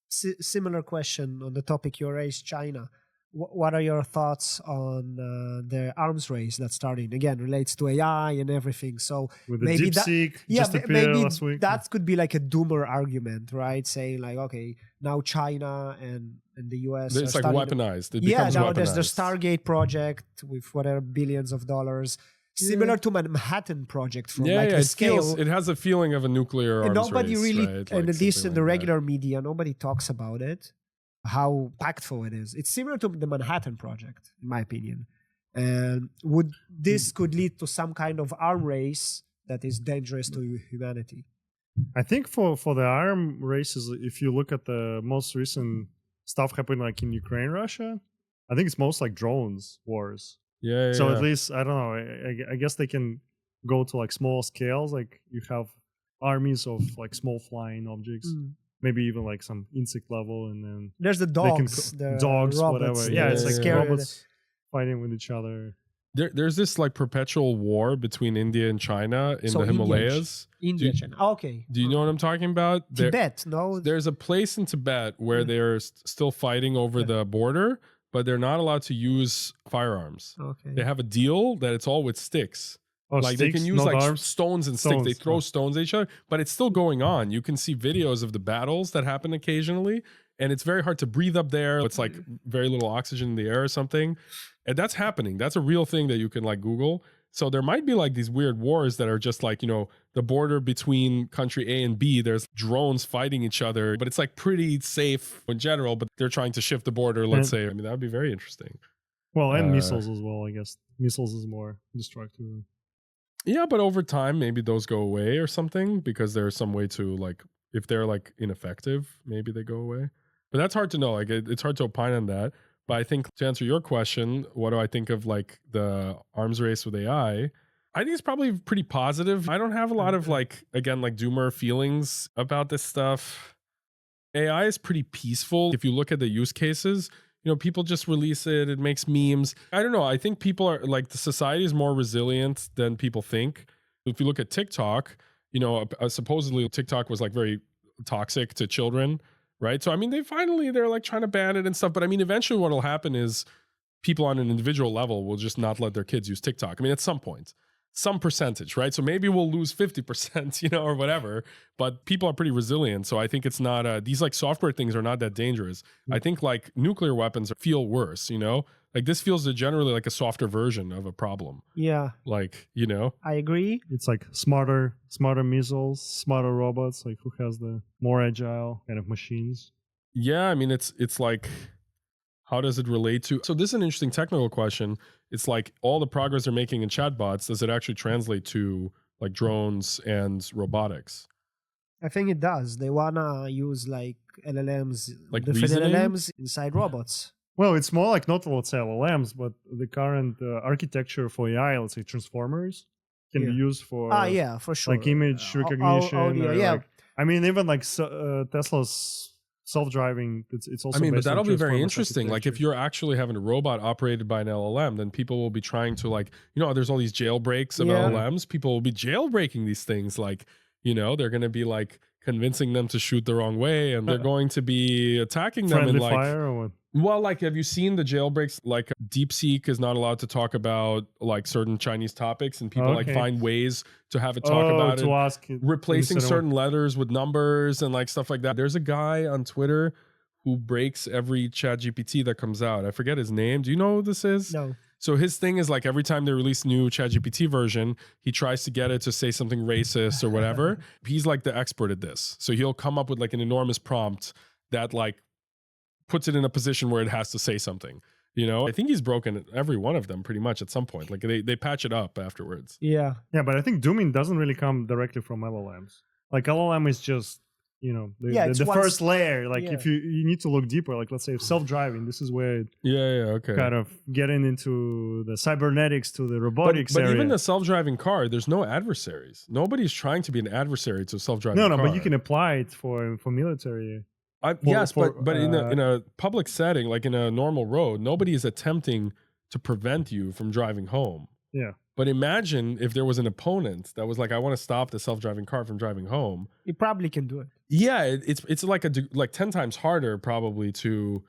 Similar question on the topic you raised, China. What are your thoughts on the arms race that's starting? Again, relates to AI and everything. So with the maybe DeepSeek just appeared last week. That could be like a doomer argument, right? Saying like, okay, now China and the US it's like weaponized. It becomes weaponized. There's the Stargate project with whatever billions of dollars. Similar to Manhattan Project from a scale. It has a feeling of a nuclear arms nobody race, really, right? and at least in like the regular media, nobody talks about it. How impactful it is. It's similar to the Manhattan Project, in my opinion. And this could lead to some kind of arm race that is dangerous to humanity. I think for the arm races, if you look at the most recent stuff happening like in Ukraine, Russia, I think it's most like drones wars. So at least, I don't know, I guess they can go to like small scales. Like you have armies of like small flying objects. Maybe even like some insect level, and then there's the dogs, dogs, robots, whatever. Yeah, it's like scary. robots fighting with each other. There's this like perpetual war between India and China in the Himalayas. China. Okay. Do you know what I'm talking about? Tibet, no? There's a place in Tibet where they're still fighting over the border, but they're not allowed to use firearms. Okay. They have a deal that it's all with sticks. Sticks, they can use like arms? stones and sticks. They throw stones at each other, but it's still going on. You can see videos of the battles that happen occasionally, and it's very hard to breathe up there. It's like very little oxygen in the air or something. And that's happening. That's a real thing that you can like Google. So there might be like these weird wars that are just like, the border between country A and B, there's drones fighting each other, but it's like pretty safe in general, but they're trying to shift the border, let's say. I mean, that would be very interesting. Well, and missiles as well, I guess. Missiles is more destructive. Yeah, but over time, maybe those go away or something, because there's some way to, like, if they're like ineffective, maybe they go away. But that's hard to know. Like, it's hard to opine on that. But I think to answer your question, what do I think of like the arms race with AI? I think it's probably pretty positive. I don't have a lot of like, again, like doomer feelings about this stuff. AI is pretty peaceful. If you look at the use cases, you know, people just release it. It makes memes. I don't know. I think people are like, the society is more resilient than people think. If you look at TikTok, you know, supposedly TikTok was like very toxic to children, right? So, I mean, they're like trying to ban it and stuff. But I mean, eventually what will happen is people on an individual level will just not let their kids use TikTok. I mean, at some point, some percentage, right? So maybe we'll lose 50%, you know, or whatever, but people are pretty resilient. So I think it's not, these like software things are not that dangerous. I think like nuclear weapons feel worse, you know, like this feels generally like a softer version of a problem. Yeah. Like, you know, I agree. It's like smarter missiles, smarter robots, like who has the more agile kind of machines. Yeah. I mean, it's like, how does it relate to? So this is an interesting technical question. It's like all the progress they're making in chatbots, does it actually translate to like drones and robotics? I think it does. They wanna use like LLMs, Like different reasoning? LLMs inside robots. Well, it's more like not, let's say, LLMs, but the current architecture for AI, let's say transformers, can be used for Yeah, for sure. like image recognition. Audio, or yeah. like, I mean, even like Tesla's self-driving, it's also. I mean, but based on that'll be very Transformers interesting. Like if architecture. you're actually having a robot operated by an LLM, then people will be trying to like, you know, there's all these jailbreaks of Yeah. LLMs. People will be jailbreaking these things. Like, you know, they're going to be like convincing them to shoot the wrong way, and they're going to be attacking them friendly in like, fire or what? well, like, have you seen the jailbreaks? Like DeepSeek is not allowed to talk about like certain Chinese topics, and people like Okay. find ways to have it talk about to it, ask it replacing instead of- certain letters with numbers and like stuff like that. There's a guy on Twitter who breaks every ChatGPT that comes out. I forget his name. Do you know who this is? No. So his thing is like every time they release new ChatGPT version, he tries to get it to say something racist or whatever. He's like the expert at this. So he'll come up with like an enormous prompt that like puts it in a position where it has to say something. You know, I think he's broken every one of them pretty much at some point. Like they patch it up afterwards. Yeah. Yeah, but I think dooming doesn't really come directly from LLMs. Like LLM is just, you know, it's the once- first layer. Like yeah. if you need to look deeper, like let's say self-driving, this is where it Yeah, okay. kind of getting into the cybernetics to the robotics But area. even the self-driving car, there's no adversaries. Nobody's trying to be an adversary to a self-driving car. no, but you can apply it for military. Yes, for, but in a public setting, like in a normal road, nobody is attempting to prevent you from driving home. Yeah. But imagine if there was an opponent that was like, I want to stop the self-driving car from driving home. You probably can do it. Yeah, it's like like 10 times harder probably to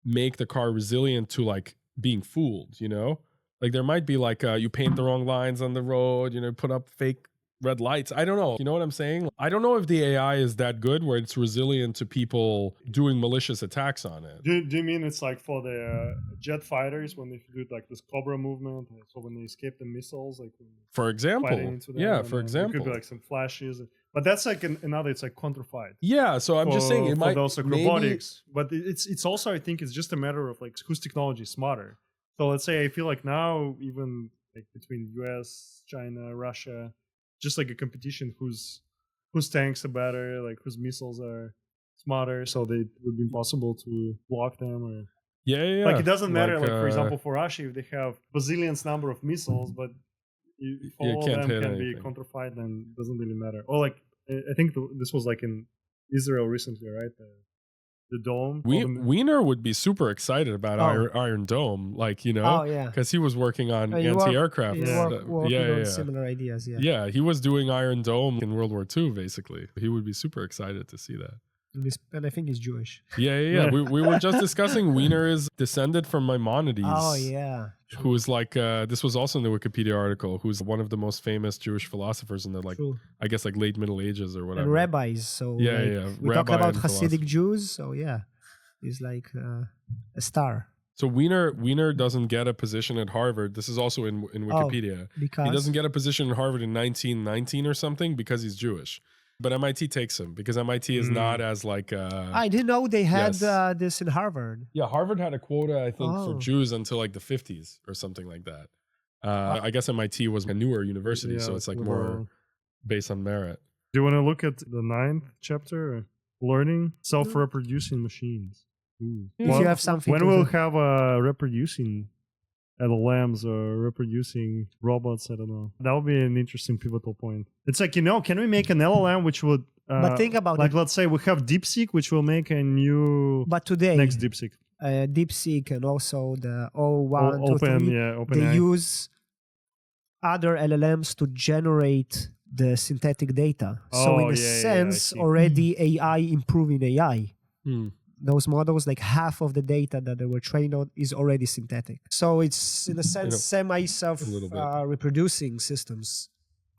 make the car resilient to like being fooled, you know? Like there might be like you paint the wrong lines on the road, you know, put up fake red lights. I don't know. You know what I'm saying? I don't know if the AI is that good where it's resilient to people doing malicious attacks on it. Do you mean it's like for the jet fighters when they do like this Cobra movement? So when they escape the missiles, like For example, fighting into them, yeah, and for then there example. could be like some flashes, but that's like another. It's like counterfight. Yeah, so I'm just saying it for might those like maybe- robotics, but it's also I think it's just a matter of like whose technology is smarter. So let's say I feel like now even like between US, China, Russia, just like a competition whose tanks are better, like whose missiles are smarter, so they would be impossible to block them or Yeah. like it doesn't matter. Like, for uh, example, for Russia, if they have bazillions number of missiles, but if You all can't of them hit can be anything. counterfied, then it doesn't really matter. Or like I think this was like in Israel recently, right? The dome. Wiener would be super excited about Iron Dome, like, you know, Oh, yeah. because he was working on You work- anti-aircraft. you Yeah. work- working on similar ideas, yeah. Yeah, he was doing Iron Dome in World War II, basically. He would be super excited to see that. And I think he's Jewish. Yeah. we were just discussing Wiener is descended from Maimonides. Oh, yeah. Who is like, this was also in the Wikipedia article, who's one of the most famous Jewish philosophers in the, like, True. I guess, like late Middle Ages or whatever. And rabbis. So Yeah, like, yeah, we talk rabbi about and Hasidic Jews. So yeah, he's like a star. So Wiener doesn't get a position at Harvard. This is also in Wikipedia. Because He doesn't get a position in Harvard in 1919 or something because he's Jewish. But MIT takes him because MIT is not as like. I didn't know they had Yes. this in Harvard. Yeah, Harvard had a quota, I think, for Oh. Jews until like the 50s or something like that. I guess MIT was a newer university, so it's like more based on merit. Do you want to look at the 9th chapter? Learning self-reproducing machines. If you have something When to we'll do. have reproducing LLMs or reproducing robots, I don't know. That would be an interesting pivotal point. It's like, can we make an LLM which would... But think about like, it. let's say we have DeepSeek, which will make a new But today, next DeepSeek. DeepSeek and also the 01, 2, Open, 3, yeah, they OpenAI. use other LLMs to generate the synthetic data. So Oh, in a I sense, see. already AI improving AI. Hmm. Those models, like half of the data that they were trained on is already synthetic. So it's in a sense semi-self little bit. reproducing systems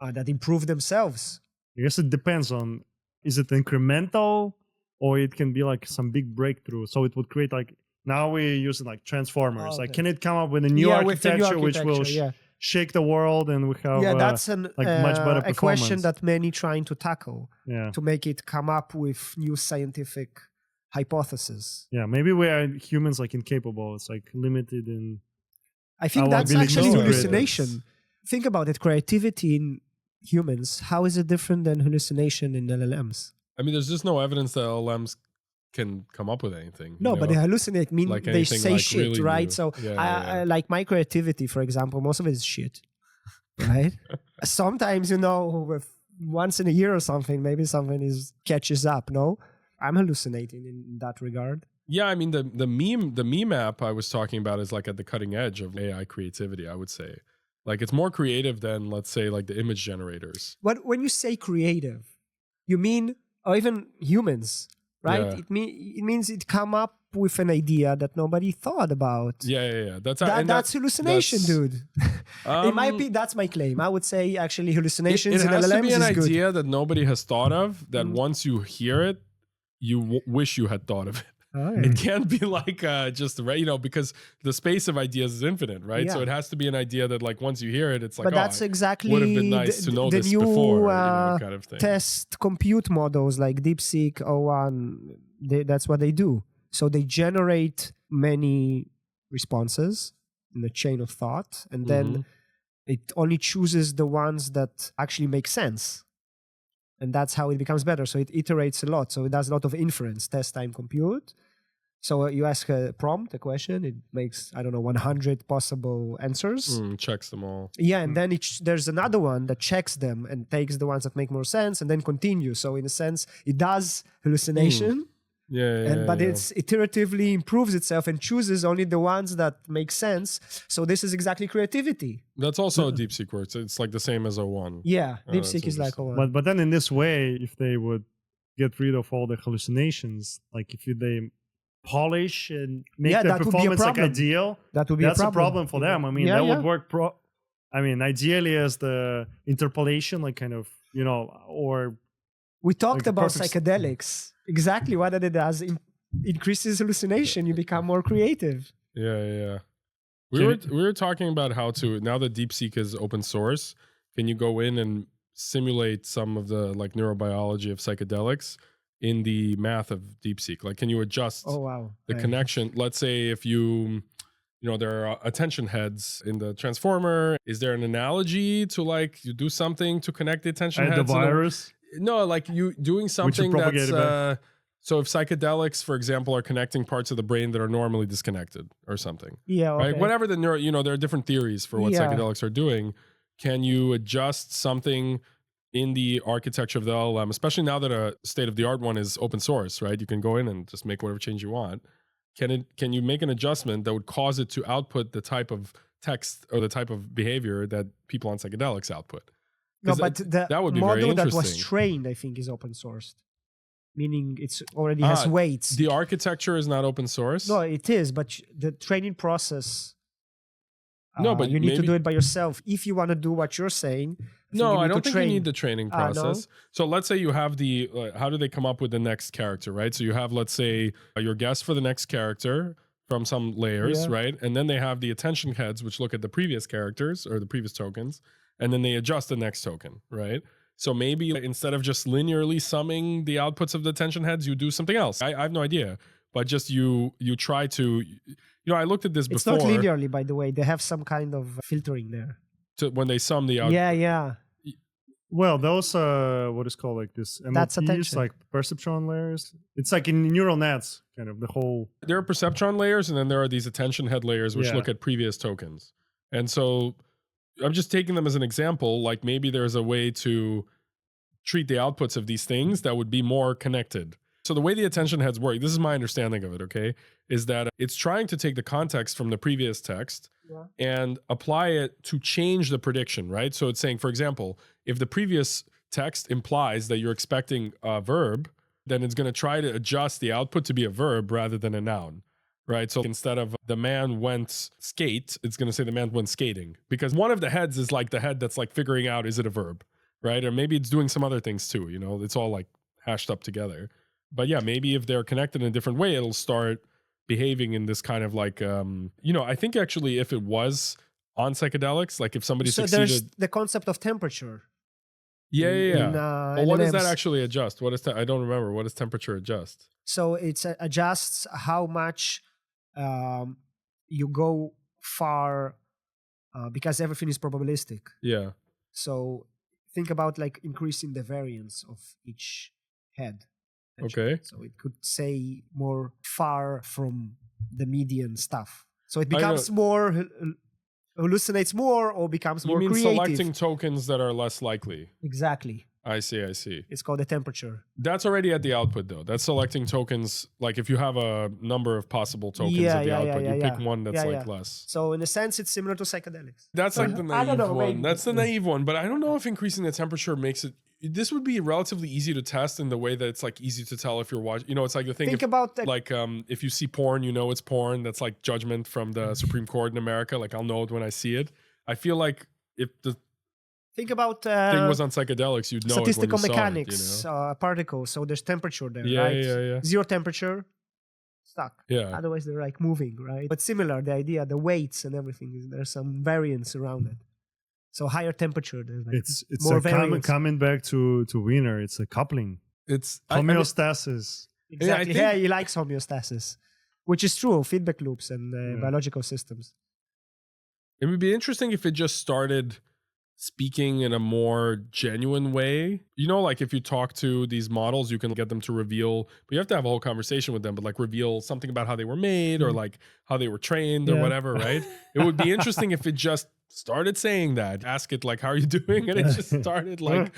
that improve themselves. I guess it depends on, is it incremental or it can be like some big breakthrough. So it would create like, now we're using like transformers. Oh, Like, okay. can it come up with a new with the new architecture which will architecture, shake the world and we have yeah, that's an, like much better a question performance. that many trying to tackle yeah. to make it come up with new scientific hypotheses. Yeah, maybe we are humans like incapable. It's like limited in... I think Our that's ability actually to create hallucination. Think about it. Creativity in humans, how is it different than hallucination in LLMs? I mean, there's just no evidence that LLMs can come up with anything. No, but they hallucinate mean Like they anything, say like, shit, really right? new. So Yeah, I like my creativity, for example, most of it is shit, right? Sometimes, with once in a year or something, maybe something catches up. No, I'm hallucinating in that regard. Yeah, I mean the meme app I was talking about is like at the cutting edge of AI creativity, I would say. Like it's more creative than, let's say, like the image generators. But when you say creative, you mean, or even humans, right? Yeah. It means it come up with an idea that nobody thought about. Yeah. That's hallucination, dude. It might Um, be. That's my claim. I would say actually It hallucinations in has LLMs to be an is good. idea that nobody has thought of. That once you hear it, you wish you had thought of it. It can't be like just because the space of ideas is infinite, right? So Yeah. it has to be an idea that like once you hear it, it's like, But that's exactly would have been nice to know the this new before, kind of thing. test compute models like DeepSeek, 01. That's what they do. So they generate many responses in a chain of thought, and then it only chooses the ones that actually make sense. And that's how it becomes better. So it iterates a lot. So it does a lot of inference, test time compute. So you ask a prompt, a question, it makes, 100 possible answers. Checks them all. Yeah, and then there's another one that checks them and takes the ones that make more sense and then continues. So in a sense, it does hallucination, but it's iteratively improves itself and chooses only the ones that make sense. So this is exactly creativity. That's also how DeepSeek works. It's like the same as 01. Yeah, Oh, DeepSeek that's is like a one. But then in this way, if they would get rid of all the hallucinations, like if they polish and make Yeah, their that would be a performance like problem. ideal, That would be that's a a problem for them. I mean, Yeah, that yeah. would work ideally as the interpolation, like kind of, or We talked like a about perfect- psychedelics. Exactly what it does. Increases hallucination. You become more creative. Yeah. Can We were talking about how to, now that DeepSeek is open source, can you go in and simulate some of the like neurobiology of psychedelics in the math of DeepSeek? Like, can you adjust Oh, wow. the connection? Let's say if there are attention heads in the transformer. Is there an analogy to like you do something to connect the attention and the heads? virus. No, like you doing something that's propagated so if psychedelics, for example, are connecting parts of the brain that are normally disconnected or something, Yeah, okay. right? Whatever the there are different theories for what Yeah. psychedelics are doing. Can you adjust something in the architecture of the LLM, especially now that a state-of-the-art one is open source, right? You can go in and just make whatever change you want. Can you make an adjustment that would cause it to output the type of text or the type of behavior that people on psychedelics output? No, 'Cause but the that would be very model that was interesting. trained, I think, is open sourced. Meaning it's already has weights. The architecture is not open source. No, it is, but the training process. No, but you need to maybe- do it by yourself if you want to do what you're saying. No, I need don't to think train. you need the training No? process. So let's say you have how do they come up with the next character, right? So you have, let's say, your guess for the next character from some layers, Yeah. right? And then they have the attention heads, which look at the previous characters or the previous tokens, and then they adjust the next token, right? So maybe instead of just linearly summing the outputs of the attention heads, you do something else. I have no idea, but just you try to, I looked at this It's before. not linearly, by the way. They have some kind of filtering there. When they sum the output. Yeah. Well, those what is called like this That's MLPs, attention. like perceptron layers. It's like in neural nets, kind of the whole. There are perceptron layers, and then there are these attention head layers, which Yeah. look at previous tokens. And so I'm just taking them as an example. Like maybe there's a way to treat the outputs of these things that would be more connected. So the way the attention heads work, this is my understanding of it, okay, is that it's trying to take the context from the previous text and apply it to change the prediction, right? So it's saying, for example, if the previous text implies that you're expecting a verb, then it's going to try to adjust the output to be a verb rather than a noun, right? So instead of the man went skate, it's going to say the man went skating, because one of the heads is like the head that's like figuring out, is it a verb, right? Or maybe it's doing some other things too, it's all like hashed up together. But yeah, maybe if they're connected in a different way, it'll start behaving in this kind of like, I think actually if it was on psychedelics, like if somebody So succeeded. there's the concept of temperature. Yeah. Well, what does that LLMs. actually adjust? What is I don't remember. What does temperature adjust? So it adjusts how much you go far because everything is probabilistic. Yeah. So think about like increasing the variance of each head. Okay. So it could say more far from the median stuff. So it I know. becomes more hallucinates more or becomes You more mean creative. selecting tokens that are less likely? Exactly. I see. It's called the temperature. That's already at the output though. That's selecting tokens. Like if you have a number of possible tokens Yeah, at the yeah, output, yeah, you yeah. pick one that's Yeah, like yeah. less. So in a sense, it's similar to psychedelics. That's like the I don't naive know, one. maybe. That's the naive one. But I don't know if increasing the temperature makes it. This would be relatively easy to test in the way that it's like easy to tell if you're watching. It's like the thing. Think about the, Like if you see porn, it's porn. That's like judgment from the Supreme Court in America. Like I'll know it when I see it. I feel like if the think about thing was on psychedelics, you'd know statistical it when you mechanics, saw it, particles. So there's temperature there, Yeah, right? yeah. Zero temperature, stuck. Yeah. Otherwise, they're like moving, right? But similar, the idea, the weights and everything, there's some variance around it. So higher temperature, there's like It's more a variance. coming back to Wiener. It's a coupling, It's homeostasis. Exactly. think- Yeah, he likes homeostasis, which is true. Feedback loops and biological systems. It would be interesting if it just started speaking in a more genuine way. Like if you talk to these models, you can get them to reveal, but you have to have a whole conversation with them, but like reveal something about how they were made or like how they were trained or Yeah. whatever, right? It would be interesting if it just started saying that. Ask it like, how are you doing? And it just started like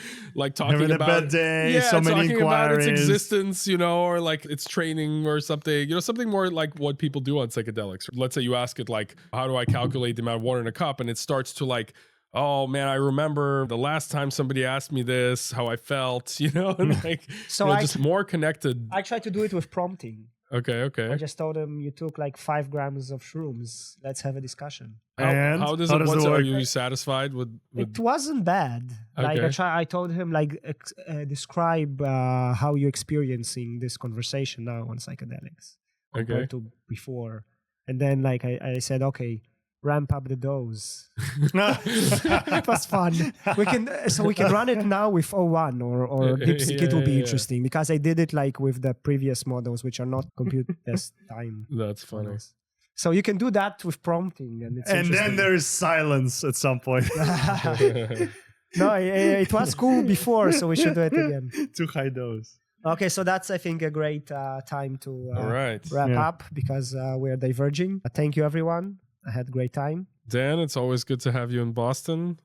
talking Having a about bad day, so many talking about its inquiries. existence, or like its training or something, something more like what people do on psychedelics. Let's say you ask it like, how do I calculate the amount of water in a cup? And it starts to like, oh man, I remember the last time somebody asked me this, how I felt, and like, So just more connected. I tried to do it with prompting. Okay. I just told him you took like 5 grams of shrooms. Let's have a discussion. How does it it are work? you satisfied with It wasn't bad. Like Okay. I told him like describe how you're experiencing this conversation now on psychedelics compared to before, and then like I said, okay, ramp up the dose. It was fun. We can run it now with O1 or DeepSeek. It will be interesting because I did it like with the previous models, which are not compute test time. That's funny. models. So you can do that with prompting, and it's And then interesting. there is silence at some point. No, it was cool before, so we should do it again. Too high dose. Okay, so that's, I think, a great time to All right. wrap Yeah. up because we're diverging. Thank you, everyone. I had a great time. Dan, it's always good to have you in Boston.